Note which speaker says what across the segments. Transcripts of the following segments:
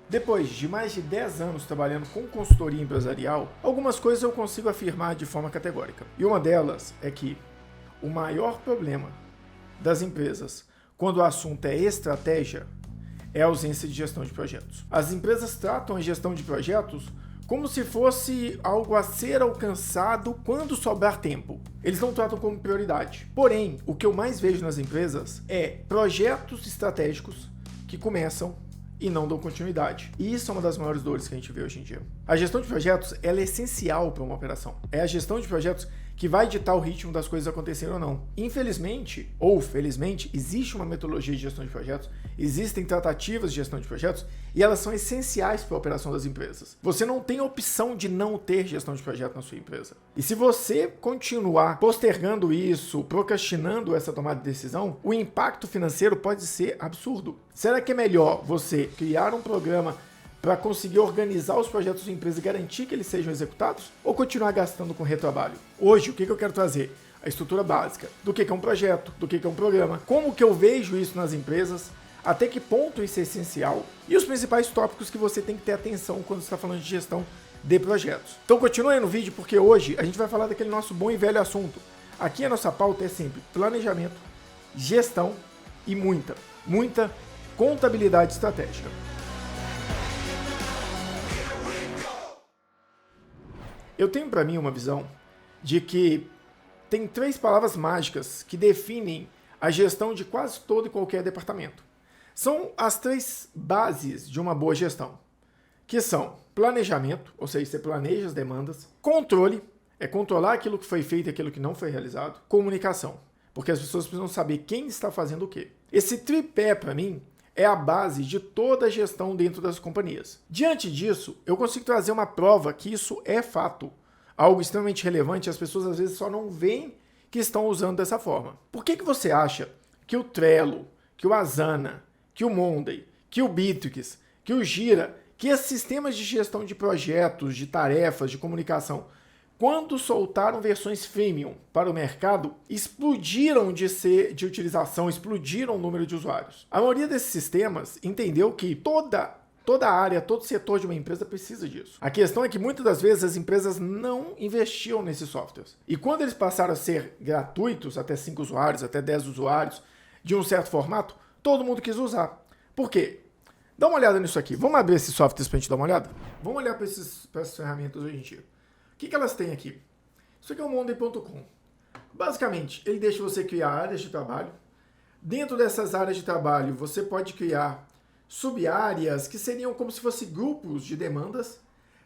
Speaker 1: Depois de mais de 10 anos trabalhando com consultoria empresarial, algumas coisas eu consigo afirmar de forma categórica. E uma delas é que o maior problema das empresas quando o assunto é estratégia é a ausência de gestão de projetos. As empresas tratam a gestão de projetos como se fosse algo a ser alcançado quando sobrar tempo. Eles não tratam como prioridade. Porém, o que eu mais vejo nas empresas é projetos estratégicos que começam e não dão continuidade. E isso é uma das maiores dores que a gente vê hoje em dia. A gestão de projetos ela é essencial para uma operação. É a gestão de projetos que vai ditar o ritmo das coisas acontecerem ou não. Infelizmente, ou felizmente, existe uma metodologia de gestão de projetos, existem tratativas de gestão de projetos e elas são essenciais para a operação das empresas. Você não tem opção de não ter gestão de projeto na sua empresa. E se você continuar postergando isso, procrastinando essa tomada de decisão, o impacto financeiro pode ser absurdo. Será que é melhor você criar um programa para conseguir organizar os projetos da empresa e garantir que eles sejam executados? Ou continuar gastando com retrabalho? Hoje, o que eu quero trazer? A estrutura básica do que é um projeto, do que é um programa, como que eu vejo isso nas empresas, até que ponto isso é essencial e os principais tópicos que você tem que ter atenção quando você está falando de gestão de projetos. Então continue aí no vídeo porque hoje a gente vai falar daquele nosso bom e velho assunto. Aqui a nossa pauta é sempre planejamento, gestão e muita contabilidade estratégica. Eu tenho para mim uma visão de que tem 3 palavras mágicas que definem a gestão de quase todo e qualquer departamento. São as 3 bases de uma boa gestão, que são planejamento, ou seja, você planeja as demandas, controle, é controlar aquilo que foi feito e aquilo que não foi realizado, comunicação, porque as pessoas precisam saber quem está fazendo o quê. Esse tripé, para mim, é a base de toda a gestão dentro das companhias. Diante disso, eu consigo trazer uma prova que isso é fato. Algo extremamente relevante, as pessoas às vezes só não veem que estão usando dessa forma. Por que você acha que o Trello, que o Asana, que o Monday, que o Bitrix, que o Gira, que esses sistemas de gestão de projetos, de tarefas, de comunicação, quando soltaram versões freemium para o mercado, explodiram de utilização, explodiram o número de usuários. A maioria desses sistemas entendeu que toda área, todo setor de uma empresa precisa disso. A questão é que muitas das vezes as empresas não investiam nesses softwares. E quando eles passaram a ser gratuitos, até 5 usuários, até 10 usuários, de um certo formato, todo mundo quis usar. Por quê? Dá uma olhada nisso aqui. Vamos abrir esses softwares para a gente dar uma olhada? Vamos olhar para essas ferramentas hoje em dia. O que elas têm aqui? Isso aqui é o Monday.com. Basicamente, ele deixa você criar áreas de trabalho. Dentro dessas áreas de trabalho, você pode criar sub-áreas que seriam como se fossem grupos de demandas.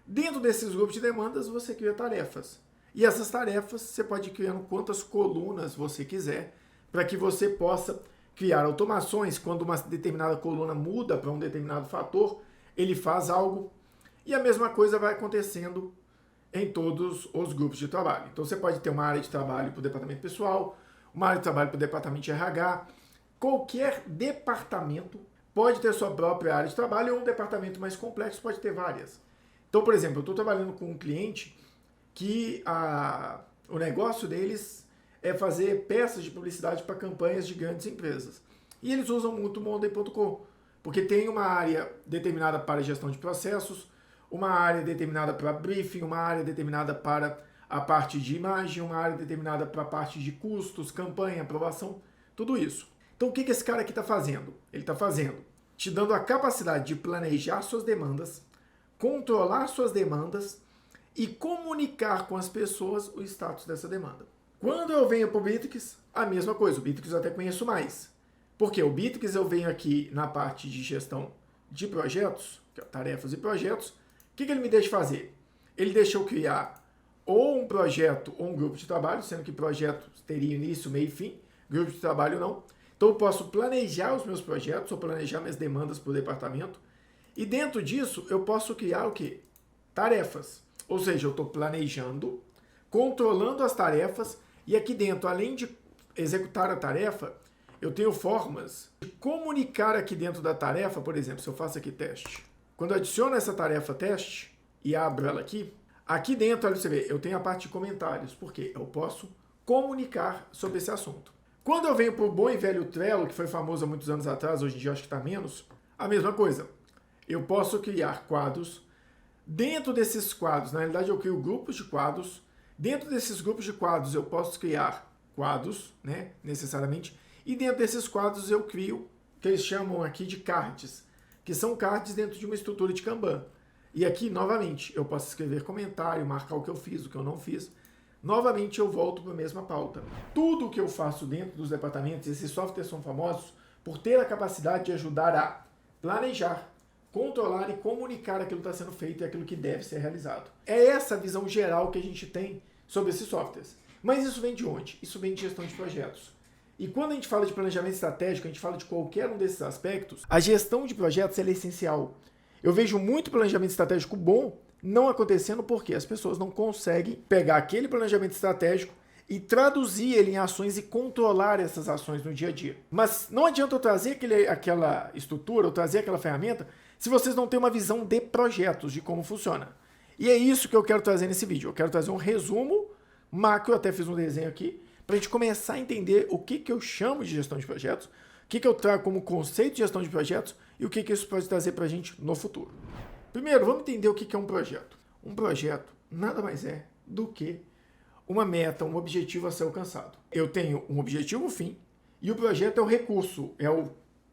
Speaker 1: Dentro desses grupos de demandas, você cria tarefas. E essas tarefas, você pode ir criando quantas colunas você quiser, para que você possa criar automações. Quando uma determinada coluna muda para um determinado fator, ele faz algo. E a mesma coisa vai acontecendo em todos os grupos de trabalho. Então você pode ter uma área de trabalho para o departamento pessoal, uma área de trabalho para o departamento de RH. Qualquer departamento pode ter sua própria área de trabalho ou um departamento mais complexo pode ter várias. Então, por exemplo, eu estou trabalhando com um cliente que o negócio deles é fazer peças de publicidade para campanhas de grandes empresas. E eles usam muito o Monday.com, porque tem uma área determinada para gestão de processos, uma área determinada para briefing, uma área determinada para a parte de imagem, uma área determinada para a parte de custos, campanha, aprovação, tudo isso. Então o que esse cara aqui está fazendo? Ele está te dando a capacidade de planejar suas demandas, controlar suas demandas e comunicar com as pessoas o status dessa demanda. Quando eu venho para o Bitrix, a mesma coisa. O Bitrix eu até conheço mais. Porque o Bitrix eu venho aqui na parte de gestão de projetos, tarefas e projetos. O que ele me deixa fazer? Ele deixa eu criar ou um projeto ou um grupo de trabalho, sendo que projeto teria início, meio e fim, grupo de trabalho não. Então eu posso planejar os meus projetos ou planejar minhas demandas para o departamento. E dentro disso eu posso criar o quê? Tarefas. Ou seja, eu estou planejando, controlando as tarefas e aqui dentro, além de executar a tarefa, eu tenho formas de comunicar aqui dentro da tarefa. Por exemplo, se eu faço aqui teste. Quando eu adiciono essa tarefa teste e abro ela aqui dentro, olha, você vê, eu tenho a parte de comentários, porque eu posso comunicar sobre esse assunto. Quando eu venho para o bom e velho Trello, que foi famoso há muitos anos atrás, hoje em dia acho que está menos, a mesma coisa. eu posso criar quadros. Dentro desses quadros, na realidade eu crio grupos de quadros. Dentro desses grupos de quadros eu posso criar quadros, né, necessariamente. E dentro desses quadros eu crio, que eles chamam aqui de cards, que são cards dentro de uma estrutura de Kanban. E aqui, novamente, eu posso escrever comentário, marcar o que eu fiz, o que eu não fiz. Novamente eu volto para a mesma pauta. Tudo o que eu faço dentro dos departamentos, esses softwares são famosos por ter a capacidade de ajudar a planejar, controlar e comunicar aquilo que está sendo feito e aquilo que deve ser realizado. É essa a visão geral que a gente tem sobre esses softwares. Mas isso vem de onde? Isso vem de gestão de projetos. E quando a gente fala de planejamento estratégico, a gente fala de qualquer um desses aspectos, a gestão de projetos é essencial. Eu vejo muito planejamento estratégico bom não acontecendo porque as pessoas não conseguem pegar aquele planejamento estratégico e traduzir ele em ações e controlar essas ações no dia a dia. Mas não adianta eu trazer aquela estrutura, ou trazer aquela ferramenta, se vocês não têm uma visão de projetos, de como funciona. E é isso que eu quero trazer nesse vídeo. Eu quero trazer um resumo macro, eu até fiz um desenho aqui, para a gente começar a entender o que eu chamo de gestão de projetos, o que eu trago como conceito de gestão de projetos e o que isso pode trazer para a gente no futuro. Primeiro, vamos entender o que é um projeto. Um projeto nada mais é do que uma meta, um objetivo a ser alcançado. Eu tenho um objetivo, um fim, e o projeto é o recurso,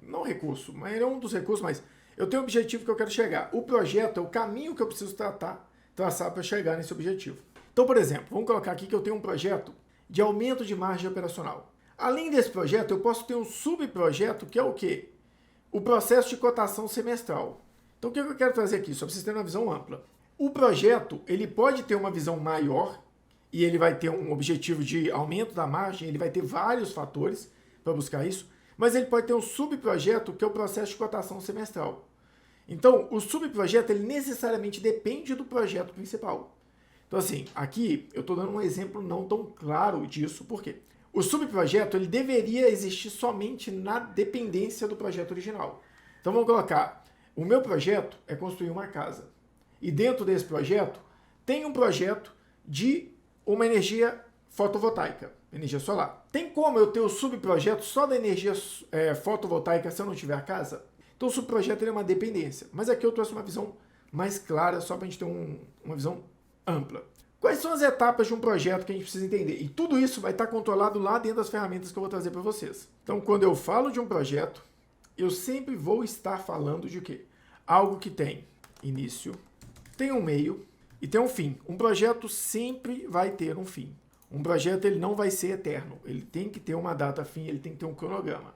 Speaker 1: não recurso, mas é um dos recursos, mas eu tenho um objetivo que eu quero chegar. O projeto é o caminho que eu preciso traçar para chegar nesse objetivo. Então, por exemplo, vamos colocar aqui que eu tenho um projeto de aumento de margem operacional. Além desse projeto, eu posso ter um subprojeto que é o quê? O processo de cotação semestral. Então, o que eu quero trazer aqui? Só para vocês terem uma visão ampla. O projeto, ele pode ter uma visão maior e ele vai ter um objetivo de aumento da margem, ele vai ter vários fatores para buscar isso, mas ele pode ter um subprojeto que é o processo de cotação semestral. Então, o subprojeto, ele necessariamente depende do projeto principal. Então, assim, aqui eu estou dando um exemplo não tão claro disso, por quê? O subprojeto, ele deveria existir somente na dependência do projeto original. Então, vamos colocar, o meu projeto é construir uma casa. E dentro desse projeto, tem um projeto de uma energia fotovoltaica, energia solar. Tem como eu ter o subprojeto só da energia fotovoltaica se eu não tiver a casa? Então, o subprojeto é uma dependência. Mas aqui eu trouxe uma visão mais clara, só para a gente ter uma visão ampla. Quais são as etapas de um projeto que a gente precisa entender? E tudo isso vai estar controlado lá dentro das ferramentas que eu vou trazer para vocês. Então, quando eu falo de um projeto, eu sempre vou estar falando de quê? Algo que tem início, tem um meio e tem um fim. Um projeto sempre vai ter um fim. Um projeto ele não vai ser eterno. Ele tem que ter uma data fim, ele tem que ter um cronograma.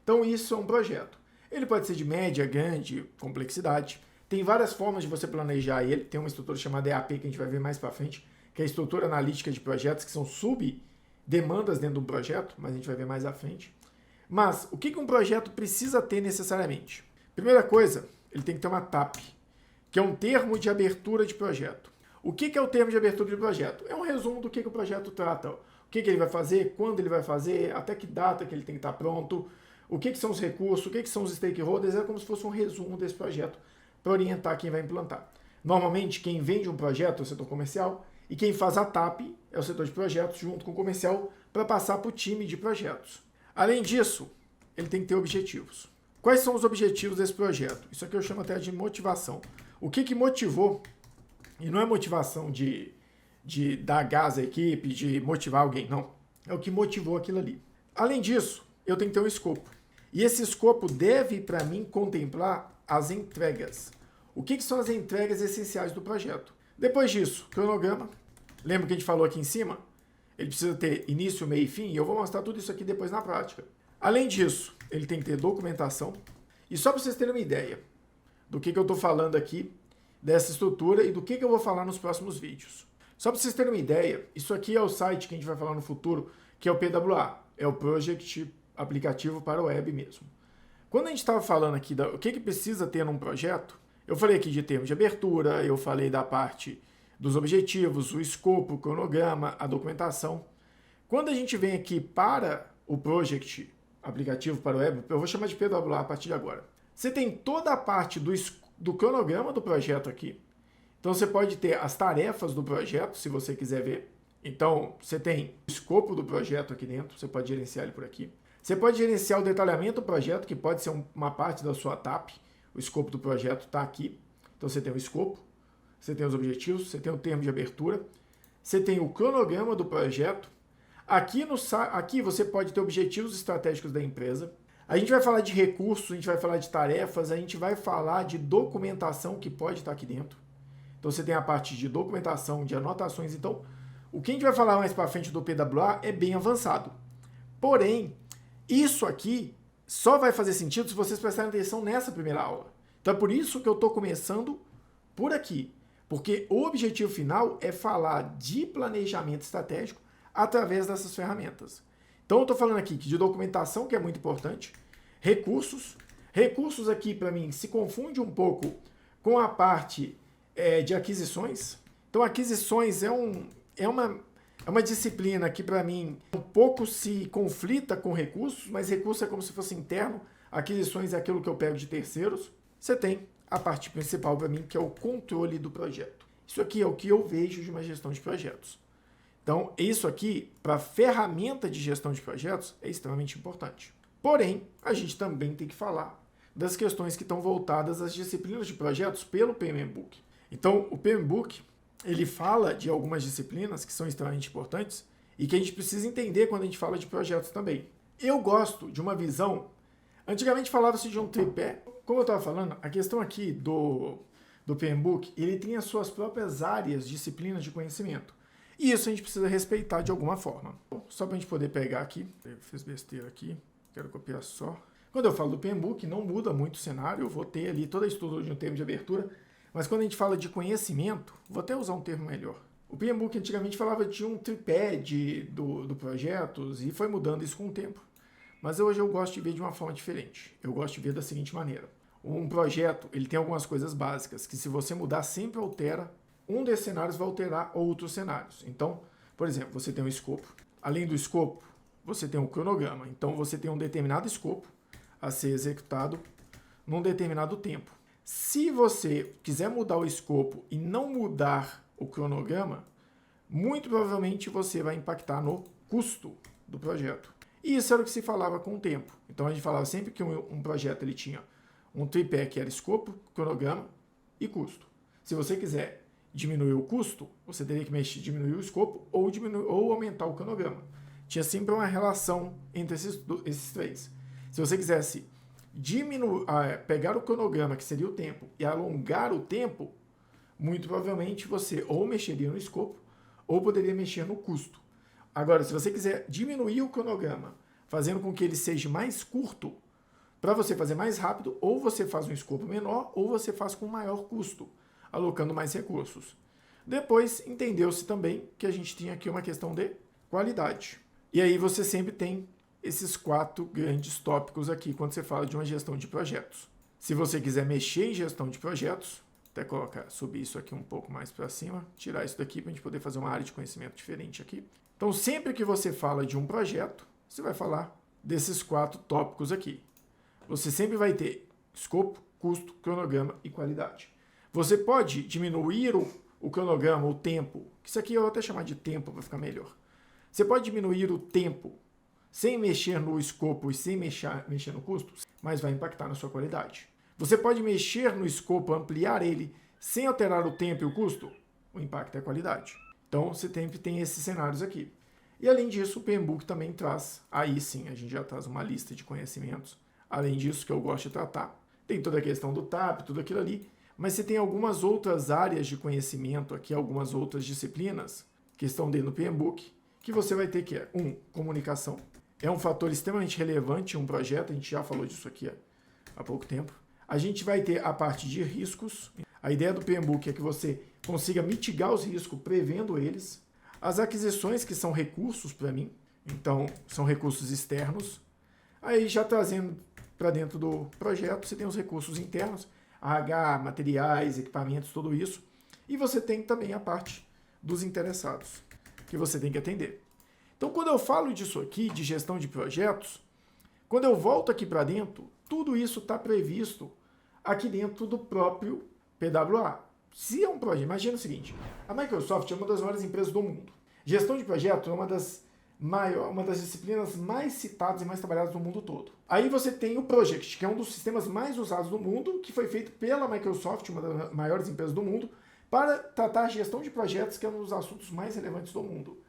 Speaker 1: Então, isso é um projeto. Ele pode ser de média, grande, complexidade. Tem várias formas de você planejar ele. Tem uma estrutura chamada EAP que a gente vai ver mais para frente, que é a estrutura analítica de projetos, que são subdemandas dentro de um projeto, mas a gente vai ver mais à frente. Mas o que um projeto precisa ter necessariamente? Primeira coisa, ele tem que ter uma TAP, que é um termo de abertura de projeto. O que é o termo de abertura de projeto? É um resumo do que o projeto trata. O que ele vai fazer, quando ele vai fazer, até que data que ele tem que estar pronto, o que são os recursos, o que são os stakeholders, é como se fosse um resumo desse projeto para orientar quem vai implantar. Normalmente, quem vende um projeto é o setor comercial e quem faz a TAP é o setor de projetos junto com o comercial para passar para o time de projetos. Além disso, ele tem que ter objetivos. Quais são os objetivos desse projeto? Isso aqui eu chamo até de motivação. O que motivou, e não é motivação de dar gás à equipe, de motivar alguém, não. É o que motivou aquilo ali. Além disso, eu tenho que ter um escopo. E esse escopo deve, para mim, contemplar as entregas. O que são as entregas essenciais do projeto? Depois disso, cronograma. Lembra que a gente falou aqui em cima? Ele precisa ter início, meio e fim, e eu vou mostrar tudo isso aqui depois na prática. Além disso, ele tem que ter documentação. E só para vocês terem uma ideia do que eu estou falando aqui, dessa estrutura e do que eu vou falar nos próximos vídeos. Só para vocês terem uma ideia, isso aqui é o site que a gente vai falar no futuro, que é o PWA, é o Project Aplicativo para Web mesmo. Quando a gente estava falando aqui o que precisa ter num projeto, eu falei aqui de termos de abertura, eu falei da parte dos objetivos, o escopo, o cronograma, a documentação. Quando a gente vem aqui para o Project Aplicativo para Web, eu vou chamar de PWA a partir de agora. Você tem toda a parte do cronograma do projeto aqui. Então você pode ter as tarefas do projeto, se você quiser ver. Então você tem o escopo do projeto aqui dentro, você pode gerenciar ele por aqui. Você pode gerenciar o detalhamento do projeto, que pode ser uma parte da sua TAP, O escopo do projeto está aqui. Então você tem o escopo, você tem os objetivos, você tem o termo de abertura, você tem o cronograma do projeto. Aqui você pode ter objetivos estratégicos da empresa. A gente vai falar de recursos, a gente vai falar de tarefas, a gente vai falar de documentação que pode estar aqui dentro. Então você tem a parte de documentação, de anotações. Então, o que a gente vai falar mais para frente do PWA é bem avançado. Porém, isso aqui só vai fazer sentido se vocês prestarem atenção nessa primeira aula. Então é por isso que eu estou começando por aqui. Porque o objetivo final é falar de planejamento estratégico através dessas ferramentas. Então eu estou falando aqui de documentação, que é muito importante, recursos. Recursos aqui, para mim, se confunde um pouco com a parte de aquisições. Então aquisições é uma disciplina que, para mim, um pouco se conflita com recursos, mas recurso é como se fosse interno, aquisições é aquilo que eu pego de terceiros. Você tem a parte principal, para mim, que é o controle do projeto. Isso aqui é o que eu vejo de uma gestão de projetos. Então, isso aqui, para a ferramenta de gestão de projetos, é extremamente importante. Porém, a gente também tem que falar das questões que estão voltadas às disciplinas de projetos pelo PMBOK. Então, o PMBOK, ele fala de algumas disciplinas que são extremamente importantes e que a gente precisa entender quando a gente fala de projetos também. Eu gosto de uma visão, antigamente falava-se de um tripé. Como eu estava falando, a questão aqui do PMBOK, ele tem as suas próprias áreas, disciplinas de conhecimento. E isso a gente precisa respeitar de alguma forma. Só para a gente poder pegar aqui, eu fiz besteira aqui, quero copiar só. Quando eu falo do PMBOK, não muda muito o cenário, eu vou ter ali toda a estrutura de um termo de abertura, mas quando a gente fala de conhecimento, vou até usar um termo melhor. O PMBOK antigamente falava de um tripé do projetos e foi mudando isso com o tempo. Mas hoje eu gosto de ver de uma forma diferente. Eu gosto de ver da seguinte maneira. Um projeto, ele tem algumas coisas básicas que se você mudar, sempre altera. Um desses cenários vai alterar outros cenários. Então, por exemplo, você tem um escopo. Além do escopo, você tem um cronograma. Então, você tem um determinado escopo a ser executado num determinado tempo. Se você quiser mudar o escopo e não mudar o cronograma, muito provavelmente você vai impactar no custo do projeto. E isso era o que se falava com o tempo. Então, a gente falava sempre que um projeto ele tinha um tripé que era escopo, cronograma e custo. Se você quiser diminuir o custo, você teria que diminuir o escopo ou aumentar o cronograma. Tinha sempre uma relação entre esses três. Se você quisesse pegar o cronograma, que seria o tempo, e alongar o tempo, muito provavelmente você ou mexeria no escopo ou poderia mexer no custo. Agora, se você quiser diminuir o cronograma, fazendo com que ele seja mais curto, para você fazer mais rápido, ou você faz um escopo menor, ou você faz com maior custo, alocando mais recursos. Depois, entendeu-se também que a gente tinha aqui uma questão de qualidade. E aí você sempre tem esses 4 grandes tópicos aqui quando você fala de uma gestão de projetos. Se você quiser mexer em gestão de projetos, até subir isso aqui um pouco mais para cima, tirar isso daqui para a gente poder fazer uma área de conhecimento diferente aqui. Então, sempre que você fala de um projeto, você vai falar desses 4 tópicos aqui. Você sempre vai ter escopo, custo, cronograma e qualidade. Você pode diminuir o cronograma, o tempo, que isso aqui eu vou até chamar de tempo para ficar melhor. Você pode diminuir o tempo sem mexer no escopo e sem mexer no custo, mas vai impactar na sua qualidade. Você pode mexer no escopo, ampliar ele, sem alterar o tempo e o custo, o impacto é a qualidade. Então, você sempre tem esses cenários aqui. E, além disso, o PMBOK também traz, aí sim, a gente já traz uma lista de conhecimentos. Além disso, que eu gosto de tratar, tem toda a questão do TAP, tudo aquilo ali, mas você tem algumas outras áreas de conhecimento aqui, algumas outras disciplinas que estão dentro do PMBOK, que você vai ter que é, comunicação. É um fator extremamente relevante em um projeto, a gente já falou disso aqui há pouco tempo. A gente vai ter a parte de riscos. A ideia do PMBOK é que você consiga mitigar os riscos prevendo eles. As aquisições, que são recursos para mim, então são recursos externos. Aí já trazendo para dentro do projeto, você tem os recursos internos, RH, materiais, equipamentos, tudo isso. E você tem também a parte dos interessados, que você tem que atender. Então, quando eu falo disso aqui, de gestão de projetos, quando eu volto aqui para dentro, tudo isso está previsto aqui dentro do próprio PWA. Se é um projeto, imagina o seguinte, a Microsoft é uma das maiores empresas do mundo. Gestão de projeto é uma das uma das disciplinas mais citadas e mais trabalhadas no mundo todo. Aí você tem o Project, que é um dos sistemas mais usados do mundo, que foi feito pela Microsoft, uma das maiores empresas do mundo, para tratar a gestão de projetos, que é um dos assuntos mais relevantes do mundo.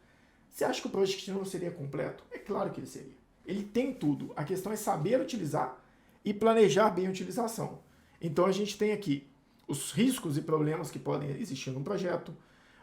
Speaker 1: Você acha que o Project não seria completo? É claro que ele seria. Ele tem tudo. A questão é saber utilizar e planejar bem a utilização. Então a gente tem aqui os riscos e problemas que podem existir num projeto.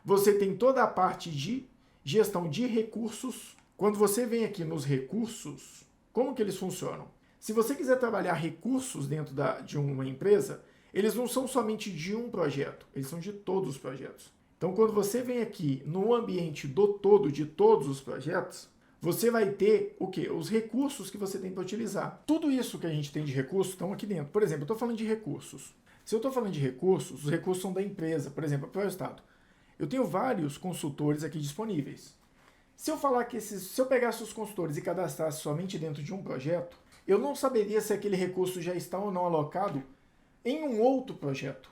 Speaker 1: Você tem toda a parte de gestão de recursos. Quando você vem aqui nos recursos, como que eles funcionam? Se você quiser trabalhar recursos dentro de uma empresa, eles não são somente de um projeto, eles são de todos os projetos. Então, quando você vem aqui no ambiente do todo de todos os projetos, você vai ter o quê? Os recursos que você tem para utilizar. Tudo isso que a gente tem de recursos estão aqui dentro. Por exemplo, eu estou falando de recursos. Se eu estou falando de recursos, os recursos são da empresa. Por exemplo, para o Estado. Eu tenho vários consultores aqui disponíveis. Se eu falar que se eu pegasse os consultores e cadastrasse somente dentro de um projeto, eu não saberia se aquele recurso já está ou não alocado em um outro projeto.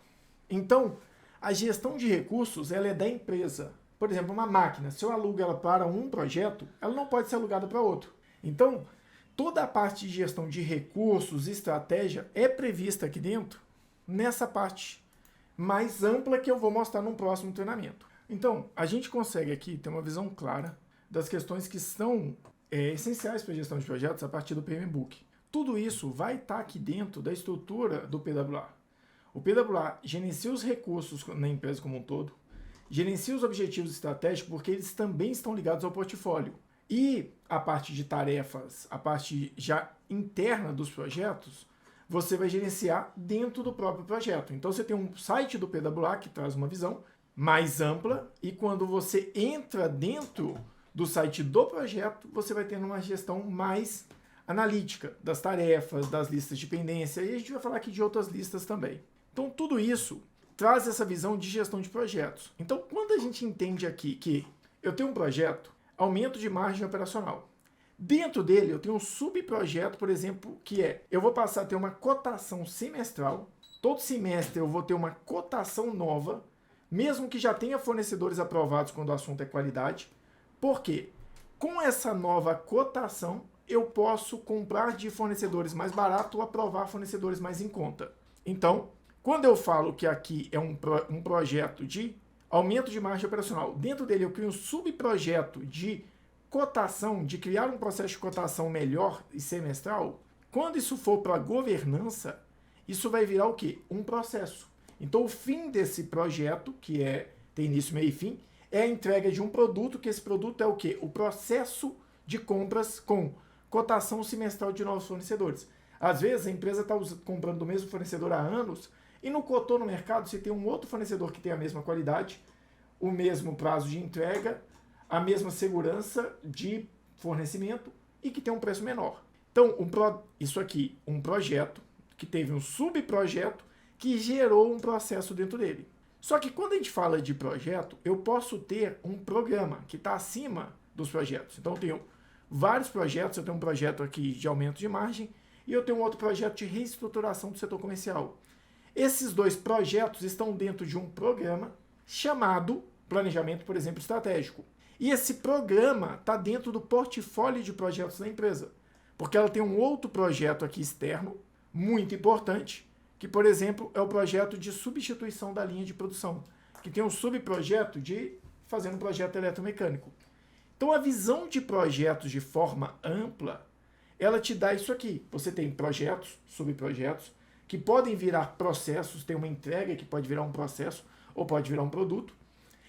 Speaker 1: Então, a gestão de recursos ela é da empresa. Por exemplo, uma máquina, se eu alugo ela para um projeto, ela não pode ser alugada para outro. Então, toda a parte de gestão de recursos, estratégia, é prevista aqui dentro, nessa parte mais ampla que eu vou mostrar no próximo treinamento. Então, a gente consegue aqui ter uma visão clara das questões que são essenciais para a gestão de projetos a partir do PMBOK. Tudo isso vai estar aqui dentro da estrutura do PWA. O PWA gerencia os recursos na empresa como um todo, gerencia os objetivos estratégicos porque eles também estão ligados ao portfólio. E a parte de tarefas, a parte já interna dos projetos, você vai gerenciar dentro do próprio projeto. Então você tem um site do PWA que traz uma visão mais ampla e quando você entra dentro do site do projeto, você vai ter uma gestão mais analítica das tarefas, das listas de pendência e a gente vai falar aqui de outras listas também. Então tudo isso traz essa visão de gestão de projetos. Então quando a gente entende aqui que eu tenho um projeto, aumento de margem operacional. Dentro dele eu tenho um subprojeto, por exemplo, que eu vou passar a ter uma cotação semestral. Todo semestre eu vou ter uma cotação nova, mesmo que já tenha fornecedores aprovados quando o assunto é qualidade. Por quê? Com essa nova cotação, eu posso comprar de fornecedores mais baratos ou aprovar fornecedores mais em conta. Então, quando eu falo que aqui é um projeto de aumento de margem operacional, dentro dele eu crio um subprojeto de cotação, de criar um processo de cotação melhor e semestral, quando isso for para governança, isso vai virar o quê? Um processo. Então o fim desse projeto, que tem início, meio e fim, é a entrega de um produto, que esse produto é o quê? O processo de compras com cotação semestral de novos fornecedores. Às vezes a empresa está comprando do mesmo fornecedor há anos e não cotou no mercado se tem um outro fornecedor que tem a mesma qualidade, o mesmo prazo de entrega, a mesma segurança de fornecimento e que tem um preço menor. Então, isso aqui, um projeto que teve um subprojeto que gerou um processo dentro dele. Só que quando a gente fala de projeto, eu posso ter um programa que está acima dos projetos. Então, eu tenho vários projetos, eu tenho um projeto aqui de aumento de margem e eu tenho um outro projeto de reestruturação do setor comercial. Esses dois projetos estão dentro de um programa chamado Planejamento, por exemplo, Estratégico. E esse programa está dentro do portfólio de projetos da empresa, porque ela tem um outro projeto aqui externo, muito importante, que, por exemplo, é o projeto de substituição da linha de produção, que tem um subprojeto de fazer um projeto eletromecânico. Então, a visão de projetos de forma ampla, ela te dá isso aqui. Você tem projetos, subprojetos, que podem virar processos, tem uma entrega que pode virar um processo ou pode virar um produto,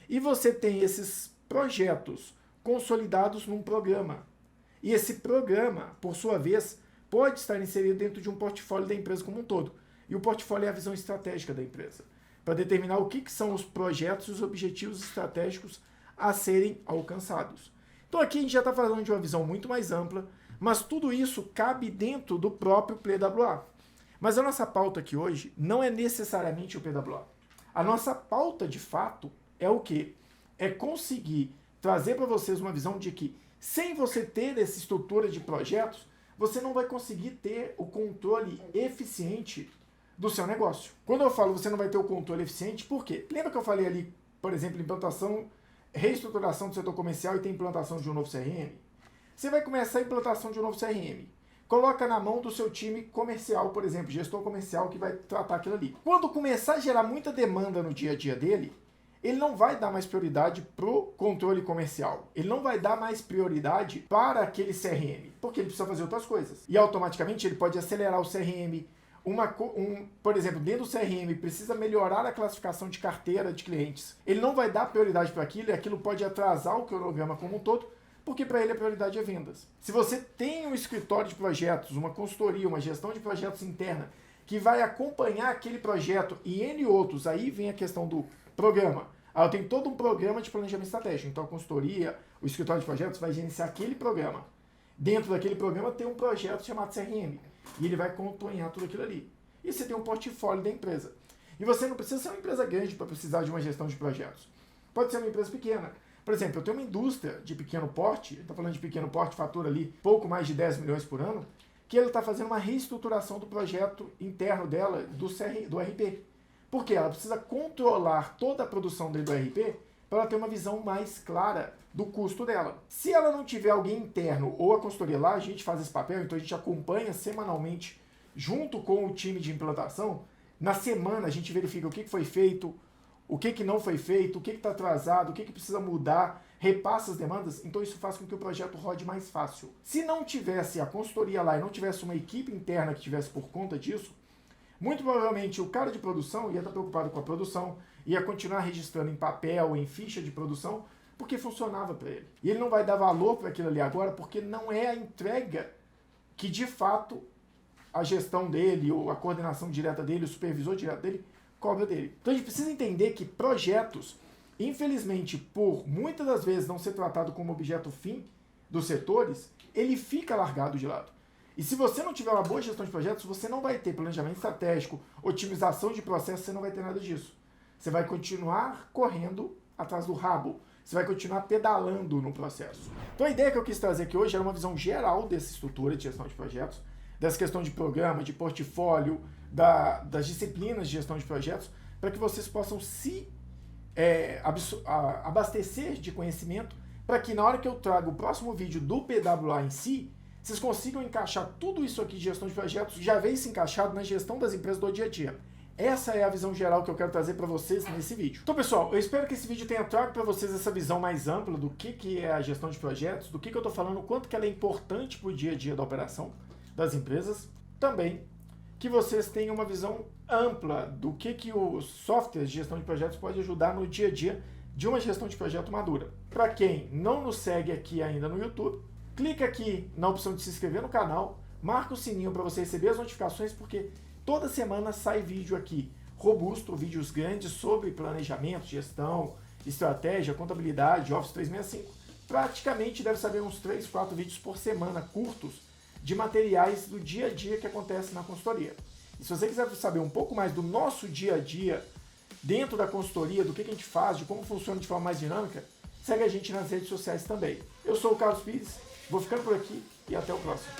Speaker 1: e você tem esses projetos consolidados num programa. E esse programa, por sua vez, pode estar inserido dentro de um portfólio da empresa como um todo. E o portfólio é a visão estratégica da empresa, para determinar o que são os projetos e os objetivos estratégicos a serem alcançados. Então aqui a gente já está falando de uma visão muito mais ampla, mas tudo isso cabe dentro do próprio PWA. Mas a nossa pauta aqui hoje não é necessariamente o PWA. A nossa pauta, de fato, é o quê? É conseguir trazer para vocês uma visão de que, sem você ter essa estrutura de projetos, você não vai conseguir ter o controle eficiente do seu negócio. Quando eu falo você não vai ter o controle eficiente, por quê? Lembra que eu falei ali, por exemplo, implantação, reestruturação do setor comercial e tem implantação de um novo CRM? Você vai começar a implantação de um novo CRM. Coloca na mão do seu time comercial, por exemplo, gestor comercial que vai tratar aquilo ali. Quando começar a gerar muita demanda no dia a dia dele, ele não vai dar mais prioridade para o controle comercial. Ele não vai dar mais prioridade para aquele CRM, porque ele precisa fazer outras coisas. E automaticamente ele pode acelerar o CRM. Por exemplo, dentro do CRM, precisa melhorar a classificação de carteira de clientes. Ele não vai dar prioridade para aquilo e aquilo pode atrasar o cronograma como um todo, porque para ele a prioridade é vendas. Se você tem um escritório de projetos, uma consultoria, uma gestão de projetos interna, que vai acompanhar aquele projeto e N outros, aí vem a questão do programa. Eu tenho todo um programa de planejamento estratégico, então a consultoria, o escritório de projetos vai gerenciar aquele programa. Dentro daquele programa tem um projeto chamado CRM, e ele vai acompanhar tudo aquilo ali. E você tem um portfólio da empresa. E você não precisa ser uma empresa grande para precisar de uma gestão de projetos. Pode ser uma empresa pequena. Por exemplo, eu tenho uma indústria de pequeno porte, estou falando de pequeno porte, fatura ali pouco mais de 10 milhões por ano, que ela está fazendo uma reestruturação do projeto interno dela, do RP. Porque ela precisa controlar toda a produção dentro do RP para ela ter uma visão mais clara do custo dela. Se ela não tiver alguém interno ou a consultoria lá, a gente faz esse papel, então a gente acompanha semanalmente junto com o time de implantação. Na semana a gente verifica o que foi feito, o que não foi feito, o que está atrasado, o que precisa mudar, repassa as demandas, então isso faz com que o projeto rode mais fácil. Se não tivesse a consultoria lá e não tivesse uma equipe interna que tivesse por conta disso, muito provavelmente o cara de produção ia estar preocupado com a produção, ia continuar registrando em papel, em ficha de produção, porque funcionava para ele. E ele não vai dar valor para aquilo ali agora, porque não é a entrega que de fato a gestão dele, ou a coordenação direta dele, o supervisor direto dele, cobra dele. Então a gente precisa entender que projetos, infelizmente, por muitas das vezes não ser tratado como objeto fim dos setores, ele fica largado de lado. E se você não tiver uma boa gestão de projetos, você não vai ter planejamento estratégico, otimização de processos, você não vai ter nada disso. Você vai continuar correndo atrás do rabo. Você vai continuar pedalando no processo. Então a ideia que eu quis trazer aqui hoje era uma visão geral dessa estrutura de gestão de projetos, dessa questão de programa, de portfólio, das disciplinas de gestão de projetos, para que vocês possam se abastecer de conhecimento, para que na hora que eu trago o próximo vídeo do PWA em si, vocês consigam encaixar tudo isso aqui de gestão de projetos, já vem se encaixado na gestão das empresas do dia a dia. Essa é a visão geral que eu quero trazer para vocês nesse vídeo. Então, pessoal, eu espero que esse vídeo tenha trago para vocês essa visão mais ampla do que é a gestão de projetos, do que eu estou falando, o quanto que ela é importante para o dia a dia da operação das empresas. Também que vocês tenham uma visão ampla do que os softwares de gestão de projetos podem ajudar no dia a dia de uma gestão de projeto madura. Para quem não nos segue aqui ainda no YouTube, clica aqui na opção de se inscrever no canal, marca o sininho para você receber as notificações, porque toda semana sai vídeo aqui robusto, vídeos grandes sobre planejamento, gestão, estratégia, contabilidade, Office 365. Praticamente deve saber uns 3, 4 vídeos por semana, curtos, de materiais do dia a dia que acontece na consultoria. E se você quiser saber um pouco mais do nosso dia a dia dentro da consultoria, do que a gente faz, de como funciona de forma mais dinâmica, segue a gente nas redes sociais também. Eu sou o Carlos Pires, vou ficando por aqui e até o próximo.